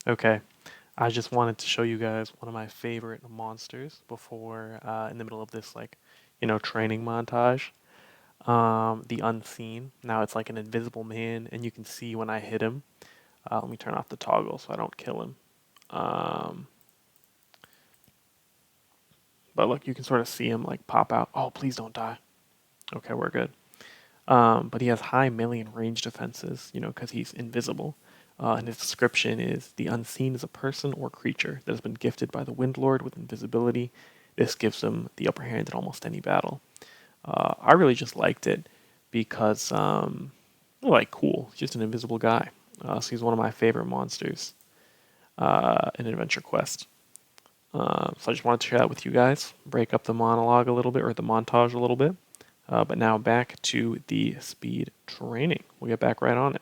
Okay, I just wanted to show you guys one of my favorite monsters before, in the middle of this, like, training montage. The Unseen. Now it's like an invisible man, and you can see when I hit him. Let me turn off the toggle so I don't kill him. Um, but look, you can sort of see him like pop out. Oh, please don't die. Okay, we're good. But he has high melee and range defenses, because he's invisible. And his description is the Unseen is a person or creature that has been gifted by the Windlord with invisibility. This gives him the upper hand in almost any battle. I really just liked it because, like, cool. He's just an invisible guy. So he's one of my favorite monsters in Adventure Quest. So I just wanted to share that with you guys, break up the monologue a little bit, or the montage a little bit. But now back to the speed training. We'll get back right on it.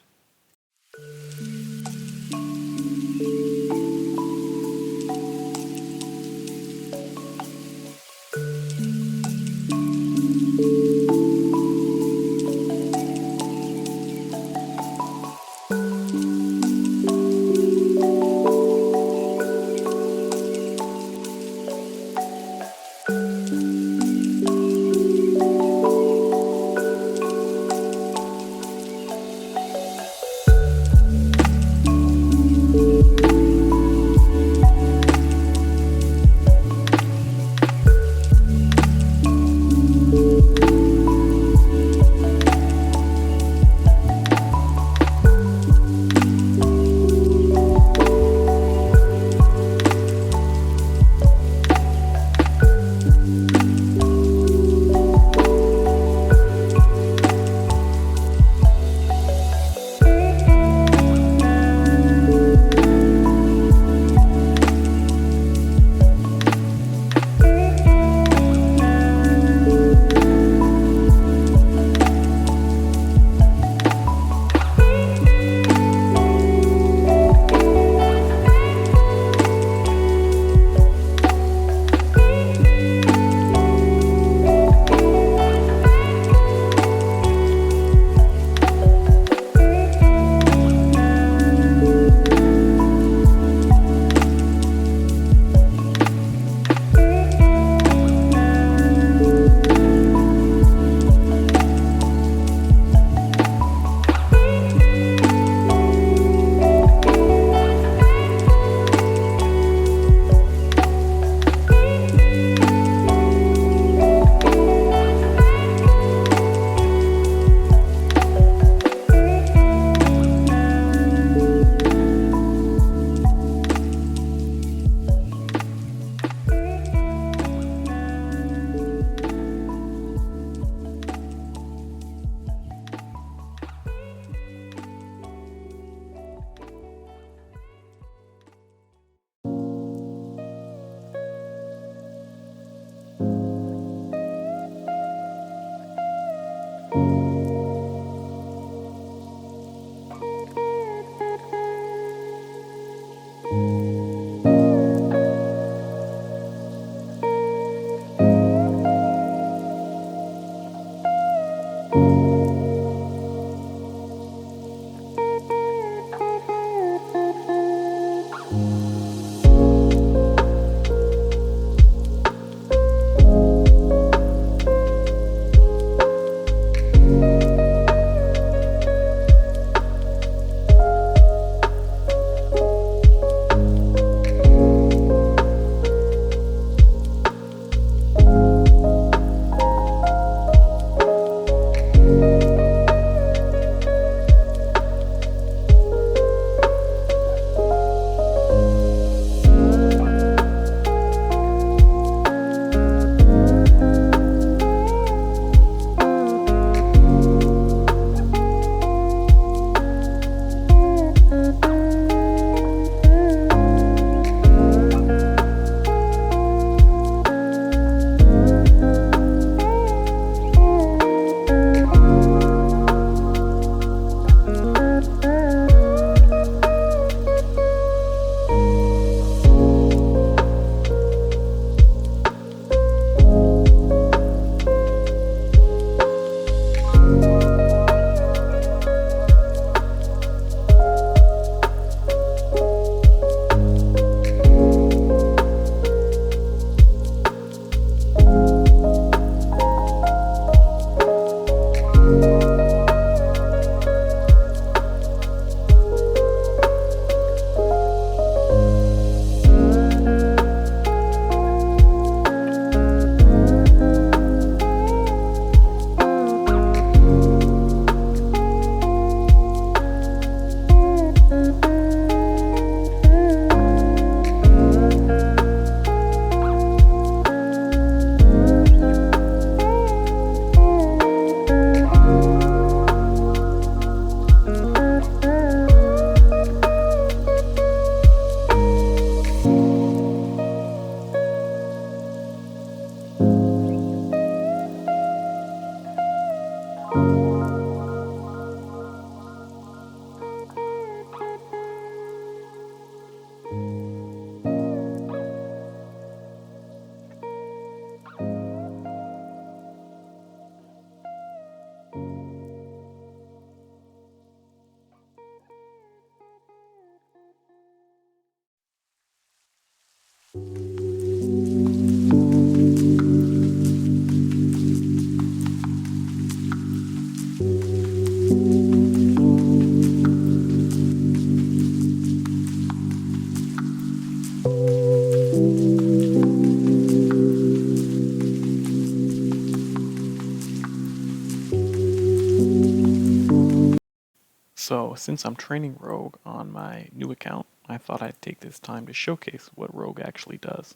since I'm training Rogue on my new account, I thought I'd take this time to showcase what Rogue actually does.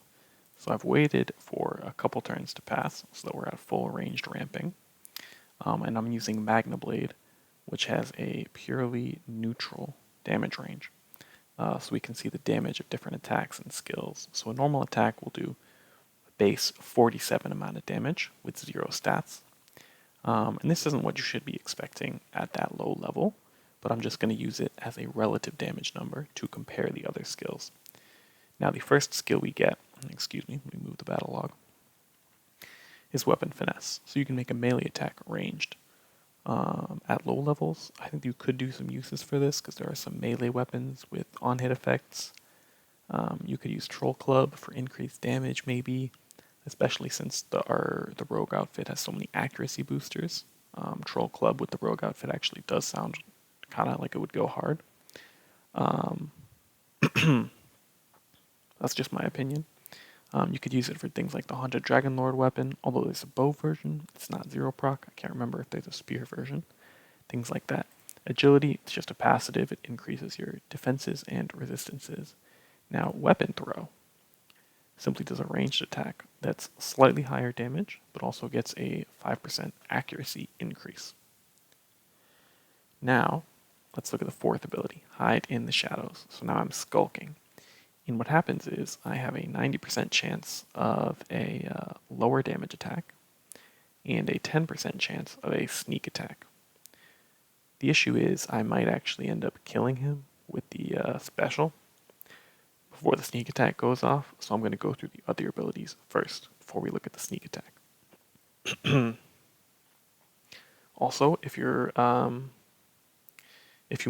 So I've waited for a couple turns to pass so that we're at full ranged ramping. And I'm using Magna Blade, which has a purely neutral damage range. So we can see the damage of different attacks and skills. So a normal attack will do a base 47 amount of damage with 0 stats. And this isn't what you should be expecting at that low level, but I'm just going to use it as a relative damage number to compare the other skills. Now the first skill we get, excuse me, let me move the battle log, is Weapon Finesse. So you can make a melee attack ranged. At low levels, I think you could do some uses for this because there are some melee weapons with on-hit effects. You could use Troll Club for increased damage maybe, especially since the Rogue outfit has so many accuracy boosters. Troll Club with the Rogue outfit actually does sound kind of like it would go hard. That's just my opinion. You could use it for things like the Haunted Dragon Lord weapon, although there's a bow version, it's not 0 proc. I can't remember if there's a spear version. Things like that. Agility, it's just a passive, it increases your defenses and resistances. Now, Weapon Throw simply does a ranged attack that's slightly higher damage, but also gets a 5% accuracy increase. Now, let's look at the fourth ability, Hide in the Shadows. So now I'm skulking. And what happens is I have a 90% chance of a lower damage attack and a 10% chance of a sneak attack. The issue is I might actually end up killing him with the special before the sneak attack goes off, so I'm going to go through the other abilities first before we look at the sneak attack. Also, if you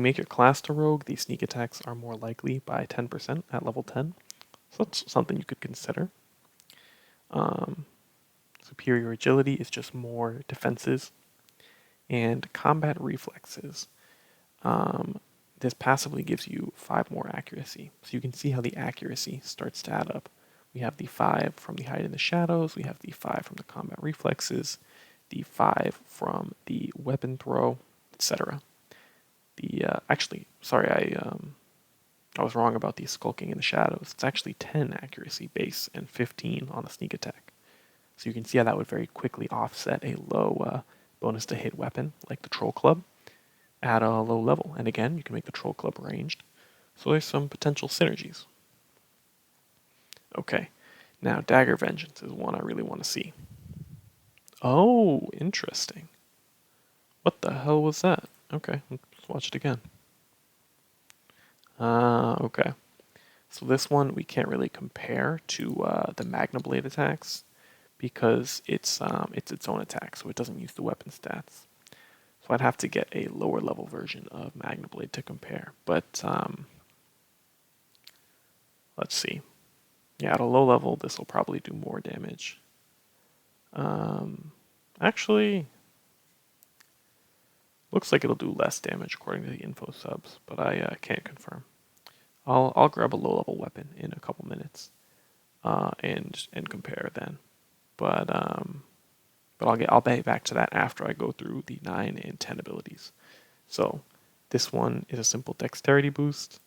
make your class to rogue, the sneak attacks are more likely by 10% at level 10. So that's something you could consider. Superior agility is just more defenses. And combat reflexes. This passively gives you 5 more accuracy. So you can see how the accuracy starts to add up. We have the 5 from the Hide in the Shadows, we have the 5 from the combat reflexes, the 5 from the weapon throw, etc. Actually, sorry, I was wrong about the skulking in the shadows. It's actually 10 accuracy base and 15 on the sneak attack. So you can see how that would very quickly offset a low bonus to hit weapon like the Troll Club at a low level. And again, you can make the Troll Club ranged. So there's some potential synergies. Okay, now Dagger Vengeance is one I really want to see. Oh, interesting. What the hell was that? Okay, let's watch it again. Okay. So this one we can't really compare to the Magna Blade attacks because it's its own attack, so it doesn't use the weapon stats. So I'd have to get a lower level version of Magna Blade to compare. But let's see. Yeah, at a low level, this will probably do more damage. Actually, looks like it'll do less damage according to the info subs, but I can't confirm. I'll grab a low level weapon in a couple minutes, and compare then. But I'll be back to that after I go through the 9 and 10 abilities. So this one is a simple dexterity boost.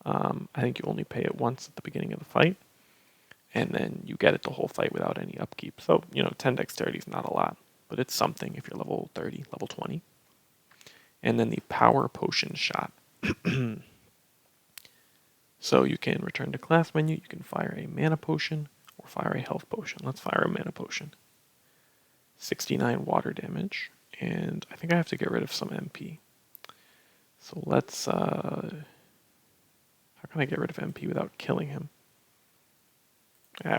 I think you only pay it once at the beginning of the fight, and then you get it the whole fight without any upkeep. So 10 dexterity is not a lot, but it's something if you're level 30, level 20. And then the power potion shot. So you can return to class menu, you can fire a mana potion or fire a health potion. Let's fire a mana potion. 69 water damage, and I think I have to get rid of some MP. So let's, how can I get rid of MP without killing him?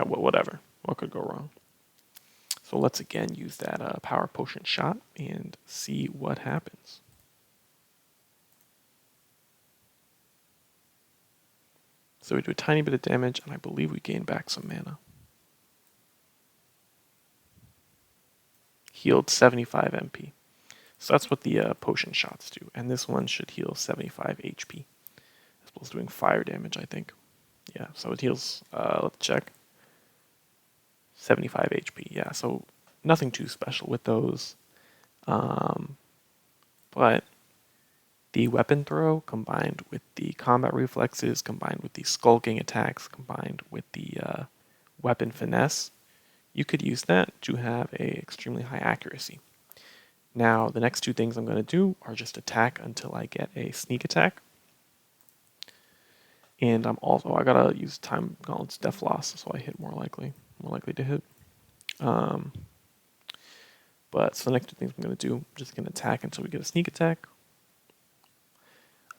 Whatever. What could go wrong? So let's again use that power potion shot and see what happens. So we do a tiny bit of damage, and I believe we gain back some mana. Healed 75 MP. So that's what the potion shots do, and this one should heal 75 HP. As well as doing fire damage, I think. Yeah, so it heals, let's check. 75 HP, yeah, so nothing too special with those. But the weapon throw combined with the combat reflexes, combined with the skulking attacks, combined with the weapon finesse, you could use that to have a extremely high accuracy. Now, the next two things I'm going to do are just attack until I get a sneak attack. And I gotta use Time Gauntlet's Death Loss, so I hit more likely to hit. But so the next two things I'm gonna do, I'm just gonna attack until we get a sneak attack.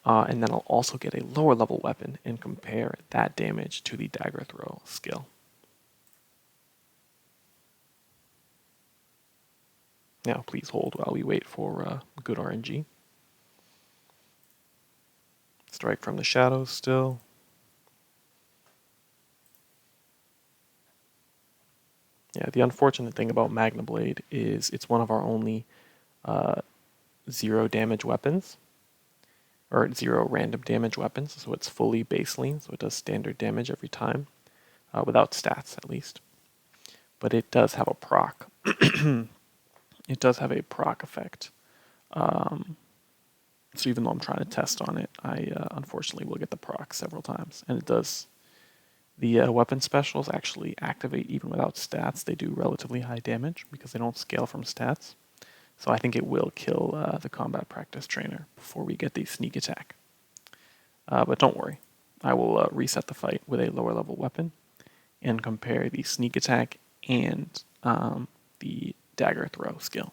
And then I'll also get a lower level weapon and compare that damage to the dagger throw skill. Now, please hold while we wait for good RNG. Strike from the shadows still. Yeah, the unfortunate thing about Magna Blade is it's one of our only 0 damage weapons, or 0 random damage weapons, so it's fully base lean, so it does standard damage every time, without stats at least. But it does have a proc. It does have a proc effect. So even though I'm trying to test on it, I unfortunately will get the proc several times. And it does. The weapon specials actually activate even without stats. They do relatively high damage because they don't scale from stats. So I think it will kill the combat practice trainer before we get the sneak attack. But don't worry. I will reset the fight with a lower level weapon and compare the sneak attack and the dagger throw skill.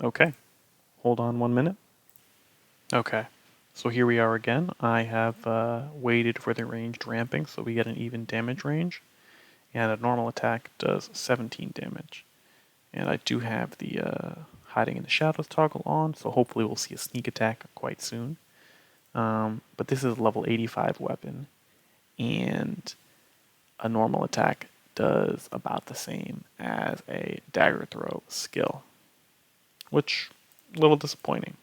Okay, hold on 1 minute. Okay, so here we are again. I have waited for the ranged ramping so we get an even damage range, and a normal attack does 17 damage. And I do have the hiding in the shadows toggle on, so hopefully we'll see a sneak attack quite soon. But this is a level 85 weapon, and a normal attack does about the same as a dagger throw skill, which a little disappointing.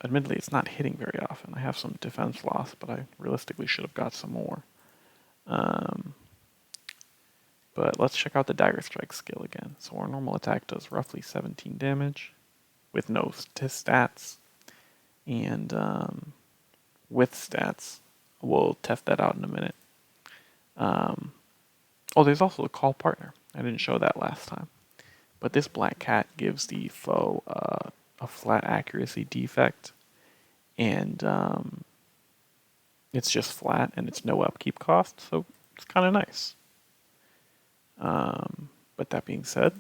Admittedly, it's not hitting very often. I have some defense loss, but I realistically should have got some more. But let's check out the dagger strike skill again. So our normal attack does roughly 17 damage with no stats. And with stats, we'll test that out in a minute. Oh, there's also a call partner. I didn't show that last time. But this black cat gives the foe a flat accuracy defect, and it's just flat and it's no upkeep cost, so it's kind of nice. But that being said,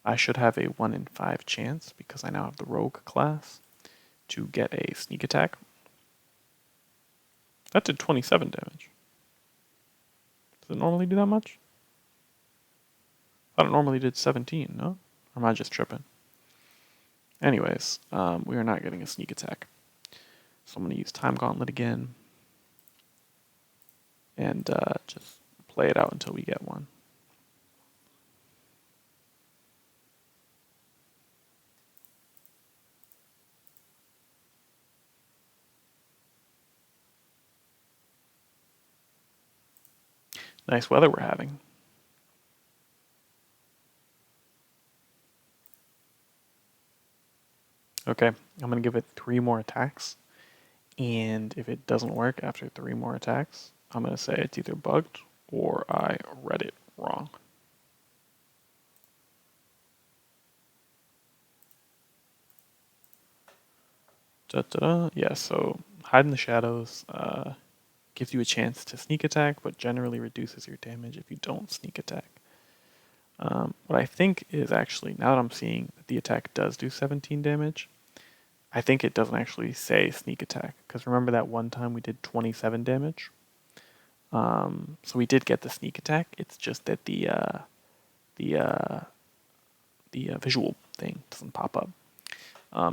I should have a 1 in 5 chance, because I now have the rogue class, to get a sneak attack. That did 27 damage. Does it normally do that much? I thought it normally did 17, no? Or am I just tripping? Anyways, we are not getting a sneak attack. So I'm going to use Time Gauntlet again, and just play it out until we get one. Nice weather we're having. Okay, I'm going to give it 3 more attacks, and if it doesn't work after 3 more attacks, I'm going to say it's either bugged or I read it wrong. Yeah, so hide in the shadows gives you a chance to sneak attack, but generally reduces your damage if you don't sneak attack. What I think is actually, now that I'm seeing that the attack does do 17 damage, I think it doesn't actually say sneak attack, because remember that one time we did 27 damage? So we did get the sneak attack, it's just that the visual thing doesn't pop up.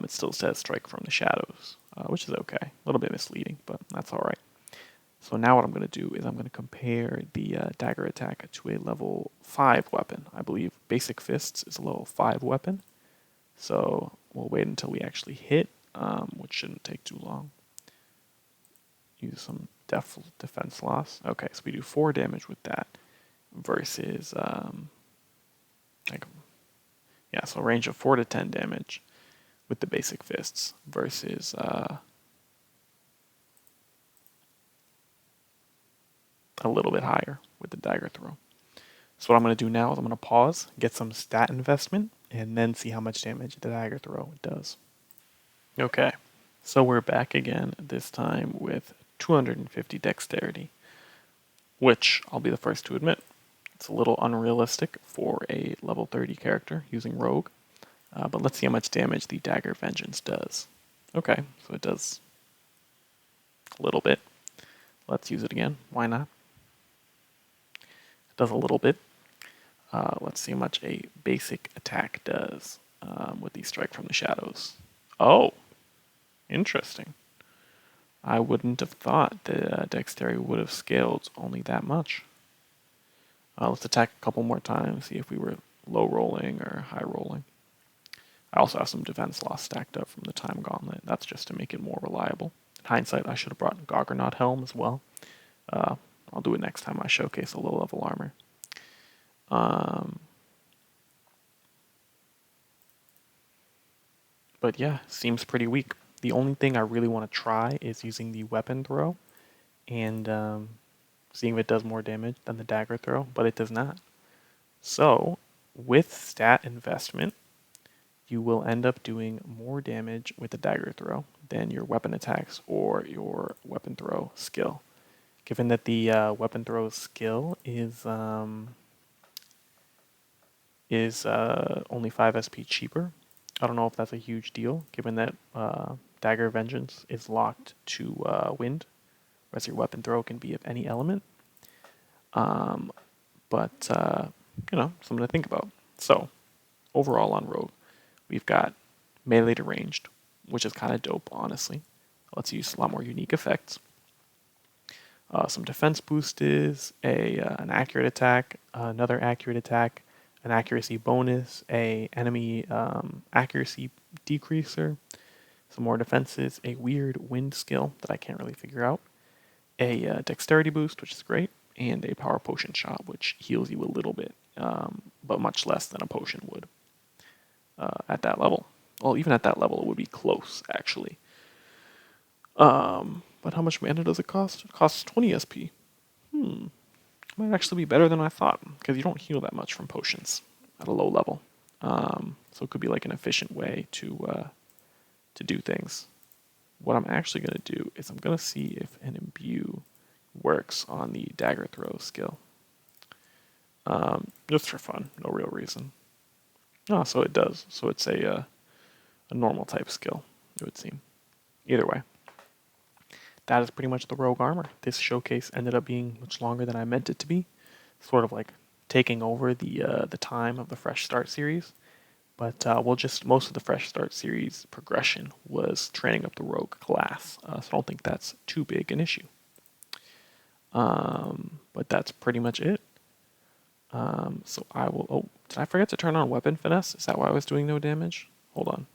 It still says strike from the shadows, which is okay. A little bit misleading, but that's all right. So now what I'm going to do is I'm going to compare the dagger attack to a level 5 weapon. I believe Basic Fists is a level 5 weapon. So we'll wait until we actually hit, which shouldn't take too long. Use some defense loss. Okay, so we do 4 damage with that. versus like yeah, so range of 4 to 10 damage with the basic fists versus a little bit higher with the dagger throw. So what I'm going to do now is I'm going to pause, get some stat investment, and then see how much damage the dagger throw does. Okay, so we're back again, this time with 250 dexterity, which I'll be the first to admit. It's a little unrealistic for a level 30 character using Rogue, but let's see how much damage the Dagger Vengeance does. Okay, so it does a little bit. Let's use it again. Why not? It does a little bit. Let's see how much a basic attack does with the Strike from the Shadows. Oh, interesting. I wouldn't have thought that Dexterity would have scaled only that much. Let's attack a couple more times, see if we were low rolling or high rolling. I also have some defense loss stacked up from the Time Gauntlet. That's just to make it more reliable. In hindsight, I should have brought Goggernaut Helm as well. I'll do it next time I showcase a low-level armor. But yeah, seems pretty weak. The only thing I really want to try is using the weapon throw and seeing if it does more damage than the dagger throw, but it does not. So, with stat investment, you will end up doing more damage with the dagger throw than your weapon attacks or your weapon throw skill. Given that the weapon throw skill is only 5 SP cheaper, I don't know if that's a huge deal, given that Dagger Vengeance is locked to wind, whereas your weapon throw can be of any element. But something to think about. So, overall on Rogue, we've got melee to ranged, which is kind of dope, honestly. Let's use a lot more unique effects. Some defense boosters, an accurate attack, another accurate attack, an accuracy bonus, a enemy accuracy decreaser, some more defenses, a weird wind skill that I can't really figure out, a dexterity boost, which is great, and a power potion shot, which heals you a little bit, but much less than a potion would at that level. Well, even at that level, it would be close, actually. But how much mana does it cost? It costs 20 SP. Might actually be better than I thought, because you don't heal that much from potions at a low level. So it could be like an efficient way to do things. What I'm actually going to do is I'm going to see if an imbue works on the dagger throw skill. Just for fun, no real reason. Oh, so it does. So it's a normal type skill, it would seem. Either way, that is pretty much the rogue armor. This showcase ended up being much longer than I meant it to be, sort of like taking over the time of the Fresh Start series. But most of the Fresh Start series progression was training up the rogue class, so I don't think that's too big an issue. But that's pretty much it. So I will. Oh, did I forget to turn on weapon finesse? Is that why I was doing no damage? Hold on.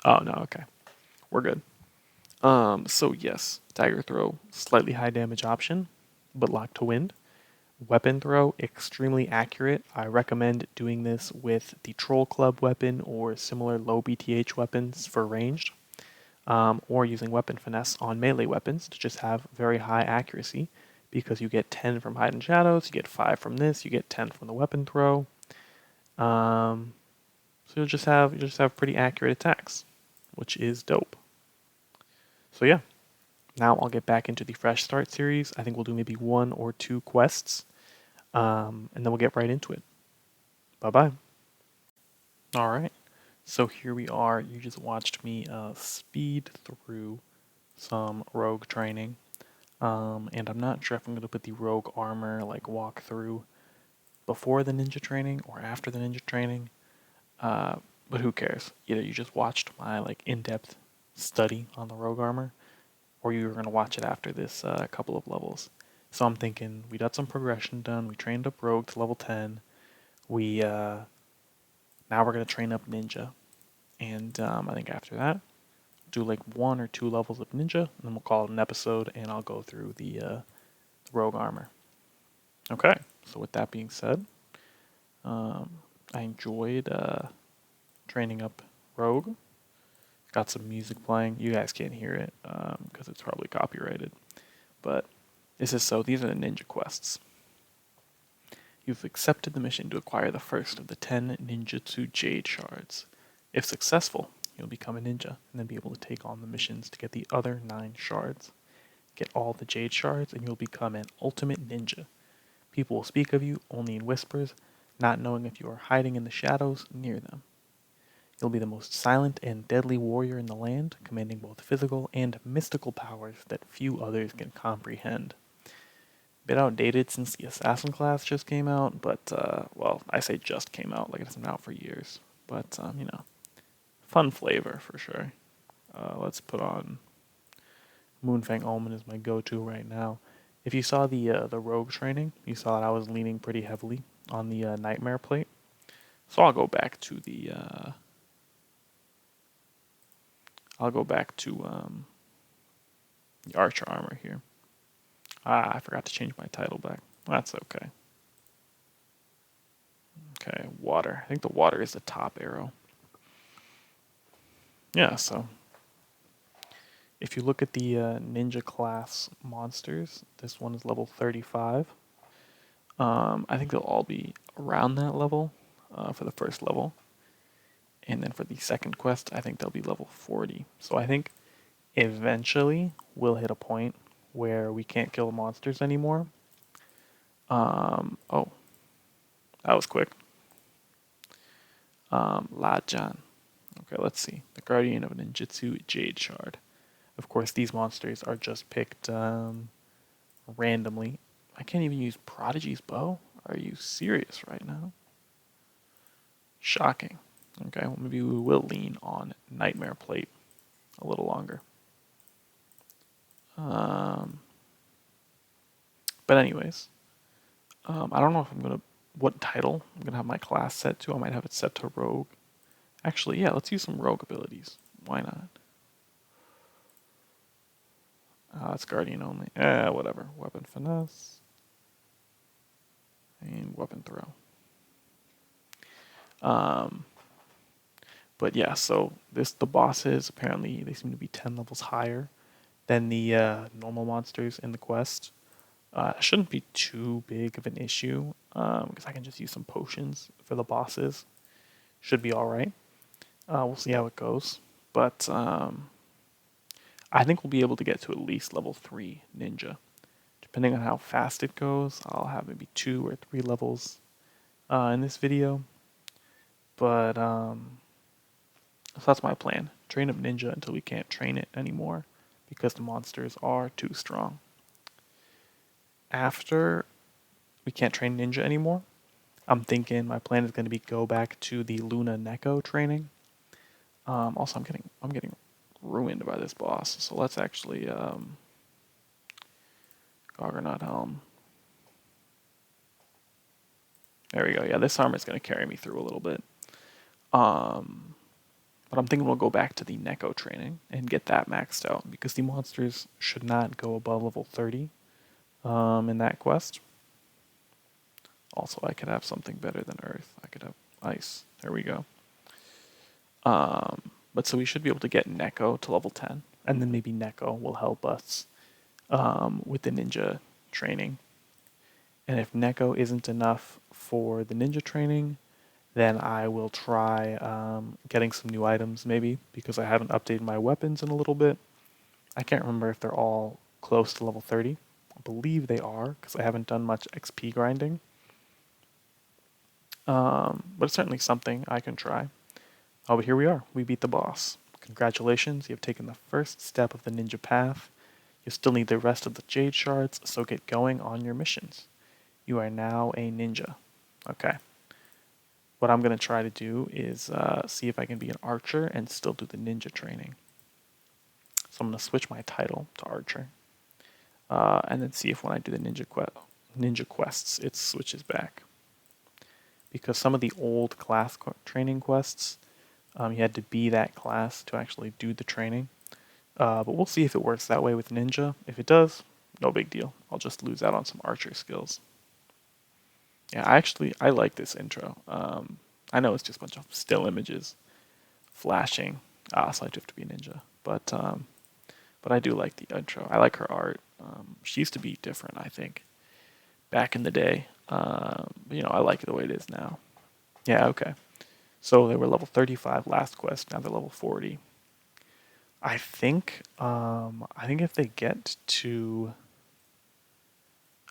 Oh no. Okay, we're good. So yes, dagger throw, slightly high damage option, but locked to wind. Weapon throw, extremely accurate. I recommend doing this with the Troll Club weapon or similar low BTH weapons for ranged, or using weapon finesse on melee weapons to just have very high accuracy, because you get 10 from hide and shadows, you get 5 from this, you get 10 from the weapon throw. So you'll just have pretty accurate attacks, which is dope. So yeah, now I'll get back into the Fresh Start series. I think we'll do maybe 1 or 2 quests, and then we'll get right into it. Bye-bye. All right. So here we are. You just watched me speed through some rogue training. And I'm not sure if I'm going to put the rogue armor like walk through before the ninja training or after the ninja training. But who cares? Either you just watched my like in-depth study on the rogue armor, or you were going to watch it after this couple of levels. So I'm thinking we got some progression done. We trained up rogue to level 10. We now we're going to train up ninja. And I think after that, do like 1 or 2 levels of ninja, and then we'll call it an episode, and I'll go through the rogue armor. Okay, so with that being said, I enjoyed training up rogue. Got some music playing. You guys can't hear it because it's probably copyrighted. But these are the ninja quests. You've accepted the mission to acquire the first of the 10 ninjutsu jade shards. If successful, you'll become a ninja and then be able to take on the missions to get the other 9 shards. Get all the jade shards and you'll become an ultimate ninja. People will speak of you only in whispers, not knowing if you are hiding in the shadows near them. You'll be the most silent and deadly warrior in the land, commanding both physical and mystical powers that few others can comprehend. Bit outdated since the Assassin class just came out, but, well, I say just came out, like it's been out for years. But, fun flavor for sure. Let's put on Moonfang Omen is my go-to right now. If you saw the Rogue training, you saw that I was leaning pretty heavily on the Nightmare plate. So I'll go back to the Archer armor here. I forgot to change my title back. That's okay. Okay, water. I think the water is the top arrow. Yeah, so if you look at the ninja class monsters, this one is level 35. I think they'll all be around that level for the first level. And then for the second quest, I think they'll be level 40. So I think eventually we'll hit a point where we can't kill the monsters anymore. Oh, that was quick. Lajan. Okay, let's see. The Guardian of Ninjutsu Jade Shard. Of course, these monsters are just picked randomly. I can't even use Prodigy's bow? Are you serious right now? Shocking. Okay, well, maybe we will lean on Nightmare Plate a little longer. But anyways, I don't know if I'm going to, what title I'm going to have my class set to. I might have it set to Rogue. Actually, yeah, let's use some Rogue abilities. Why not? It's Guardian only. Whatever. Weapon Finesse. And Weapon Throw. But yeah, so the bosses, apparently they seem to be 10 levels higher than the normal monsters in the quest. Shouldn't be too big of an issue because I can just use some potions for the bosses. Should be alright. We'll see how it goes. But I think we'll be able to get to at least level 3 ninja. Depending on how fast it goes, I'll have maybe 2 or 3 levels in this video. But so that's my plan. Train up ninja until we can't train it anymore because the monsters are too strong. After we can't train ninja anymore, I'm thinking my plan is going to be go back to the Luna Neko training. Also, I'm getting ruined by this boss, so let's actually Goggernaut Helm. There we go. Yeah, this armor is going to carry me through a little bit. But I'm thinking we'll go back to the Neko training and get that maxed out because the monsters should not go above level 30 in that quest. Also, I could have something better than Earth. I could have Ice. There we go. But so we should be able to get Neko to level 10, and then maybe Neko will help us with the ninja training. And if Neko isn't enough for the ninja training, then I will try getting some new items maybe because I haven't updated my weapons in a little bit. I can't remember if they're all close to level 30. I believe they are because I haven't done much XP grinding. But it's certainly something I can try. Oh, but here we are. We beat the boss. Congratulations, you have taken the first step of the ninja path. You still need the rest of the jade shards, so get going on your missions. You are now a ninja. Okay. What I'm going to try to do is see if I can be an archer and still do the ninja training. So I'm going to switch my title to archer. And then see if when I do the ninja quests, it switches back. Because some of the old class training quests, you had to be that class to actually do the training. But we'll see if it works that way with Ninja. If it does, no big deal. I'll just lose out on some archer skills. Yeah, I like this intro. I know it's just a bunch of still images flashing. So I do have to be a ninja. But I do like the intro. I like her art. She used to be different, I think, back in the day. But, I like it the way it is now. Yeah, okay. So they were level 35 last quest. Now they're level 40. I think if they get to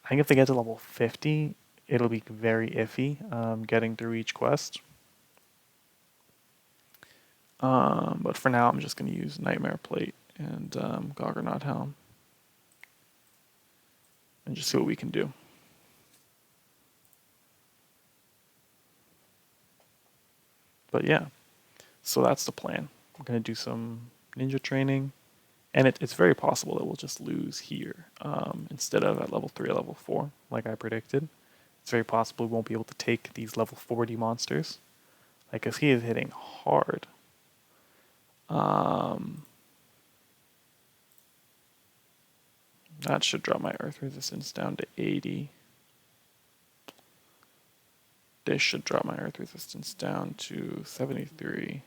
level 50, it'll be very iffy getting through each quest. But for now, I'm just going to use Nightmare Plate and Goggernaut Helm and just see what we can do. But yeah, so that's the plan. I'm going to do some ninja training, and it's very possible that we'll just lose here instead of at level 3 or level 4, like I predicted. It's very possible we won't be able to take these level 40 monsters, because he is hitting hard. That should drop my earth resistance down to 80. This should drop my earth resistance down to 73.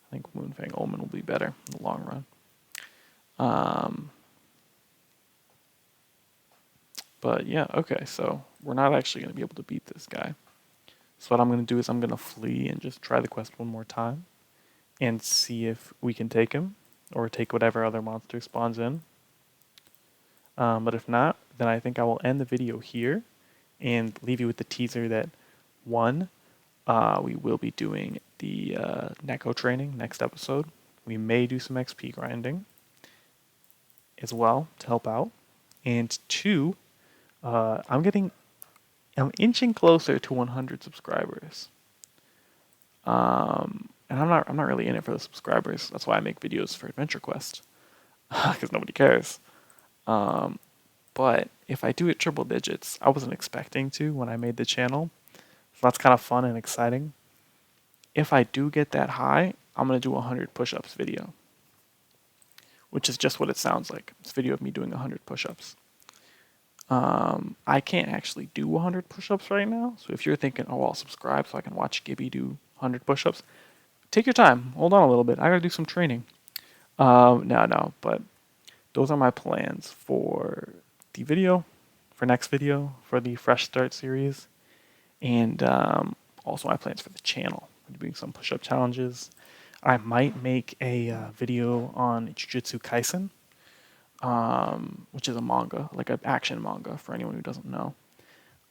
I think Moonfang Omen will be better in the long run. But yeah, okay, so we're not actually going to be able to beat this guy. So what I'm going to do is I'm going to flee and just try the quest one more time and see if we can take him or take whatever other monster spawns in. But if not, then I think I will end the video here and leave you with the teaser that one, we will be doing the Neko training next episode. We may do some XP grinding as well to help out. And two, I'm inching closer to 100 subscribers. And I'm not really in it for the subscribers. That's why I make videos for Adventure Quest, because nobody cares. But if I do it triple digits, I wasn't expecting to when I made the channel. So that's kind of fun and exciting. If I do get that high, I'm going to do a 100 push-ups video, which is just what it sounds like. It's a video of me doing 100 push-ups. I can't actually do 100 push-ups right now. So if you're thinking, oh, I'll subscribe so I can watch Gibby do 100 push-ups, take your time. Hold on a little bit. I got to do some training. No, but those are my plans for the video, for next video, for the Fresh Start series, and also my plans for the channel. I'm doing some push-up challenges. I might make a video on Jujutsu Kaisen, which is a manga, like an action manga for anyone who doesn't know.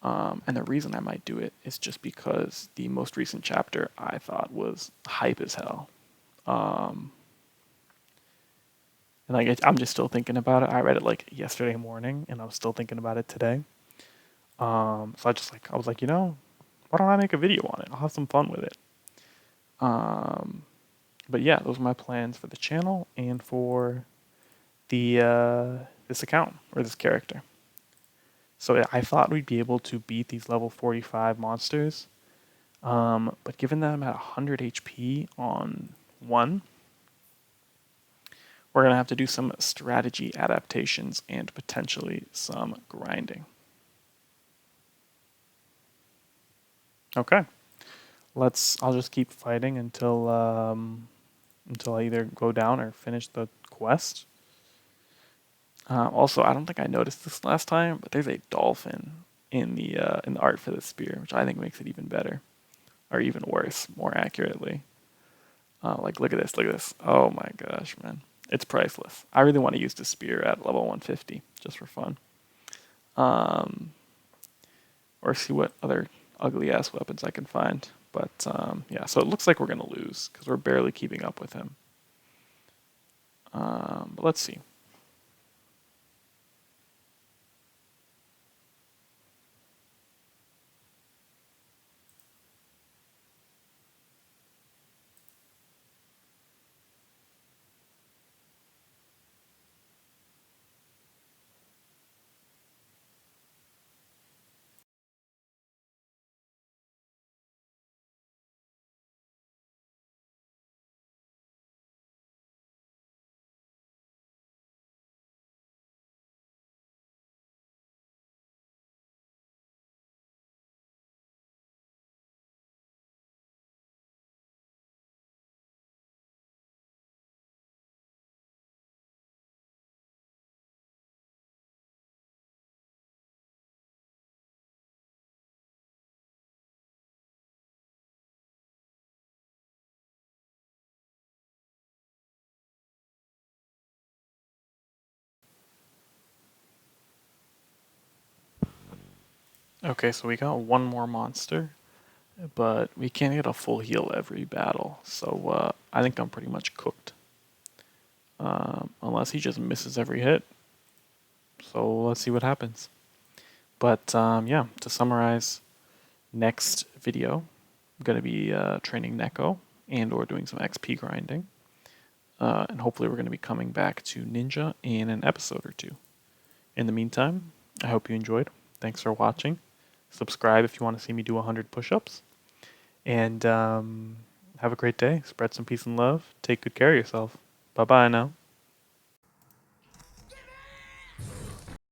And the reason I might do it is just because the most recent chapter I thought was hype as hell. And I'm just still thinking about it. I read it like yesterday morning, and I'm still thinking about it today. So I was like, why don't I make a video on it? I'll have some fun with it. But yeah, those are my plans for the channel and for the this account or this character. So I thought we'd be able to beat these level 45 monsters, but given that I'm at 100 HP on one, we're going to have to do some strategy adaptations and potentially some grinding. Okay. I'll just keep fighting until I either go down or finish the quest. Also, I don't think I noticed this last time, but there's a dolphin in the art for the spear, which I think makes it even better, or even worse, more accurately. Look at this, look at this. Oh my gosh, man. It's priceless. I really want to use the spear at level 150, just for fun. Or see what other ugly-ass weapons I can find. But, yeah, so it looks like we're going to lose, because we're barely keeping up with him. But let's see. Okay, so we got one more monster, but we can't get a full heal every battle. So I think I'm pretty much cooked. Unless he just misses every hit. So let's see what happens. But yeah, to summarize, next video, I'm going to be training Neko and or doing some XP grinding. And hopefully we're going to be coming back to Ninja in an episode or two. In the meantime, I hope you enjoyed. Thanks for watching. Subscribe if you want to see me do 100 push-ups. And have a great day. Spread some peace and love. Take good care of yourself. Bye-bye now.